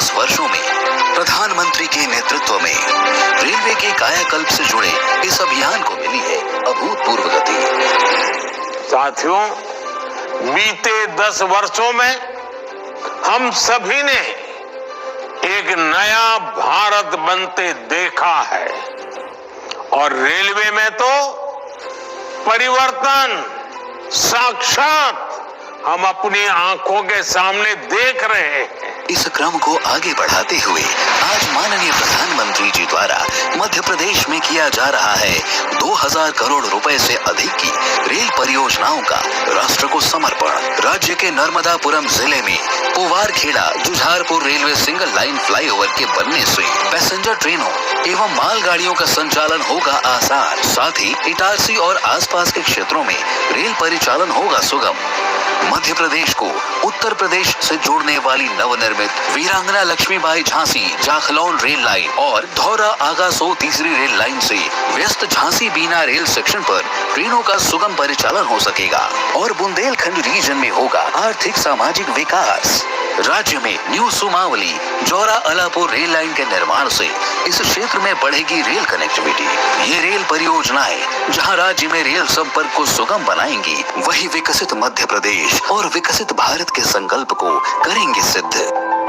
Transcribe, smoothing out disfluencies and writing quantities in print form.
10 वर्षों में प्रधानमंत्री के नेतृत्व में रेलवे के कायाकल्प से जुड़े इस अभियान को मिली है अभूतपूर्व गति। साथियों, बीते 10 वर्षों में हम सभी ने एक नया भारत बनते देखा है और रेलवे में तो परिवर्तन साक्षात हम अपनी आंखों के सामने देख रहे हैं। इस क्रम को आगे बढ़ाते हुए आज माननीय प्रधानमंत्री जी द्वारा मध्य प्रदेश में किया जा रहा है 2000 करोड़ रुपए से अधिक की रेल परियोजनाओं का राष्ट्र को समर्पण। राज्य के नर्मदापुरम जिले में Powarkheda Jujharpur railway single line flyover के बनने से पैसेंजर ट्रेनों एवं मालगाड़ियों का संचालन होगा आसान। साथ ही इटारसी और आसपास के क्षेत्रों में रेल परिचालन होगा सुगम। मध्य प्रदेश को उत्तर प्रदेश से जोड़ने वाली नवनिर्मित वीरांगना लक्ष्मीबाई झांसी जाखलौन रेल लाइन और धौरा आगासो तीसरी रेल लाइन से व्यस्त झांसी बीना रेल सेक्शन पर ट्रेनों का सुगम परिचालन हो सकेगा और बुंदेलखंड रीजन में होगा आर्थिक सामाजिक विकास। राज्य में new Sumawali Jaura Alapur rail line के निर्माण से इस क्षेत्र में बढ़ेगी रेल कनेक्टिविटी। ये रेल परियोजनाएं जहां राज्य में रेल संपर्क को सुगम बनाएंगी, वही विकसित मध्य प्रदेश और विकसित भारत के संकल्प को करेंगे सिद्ध।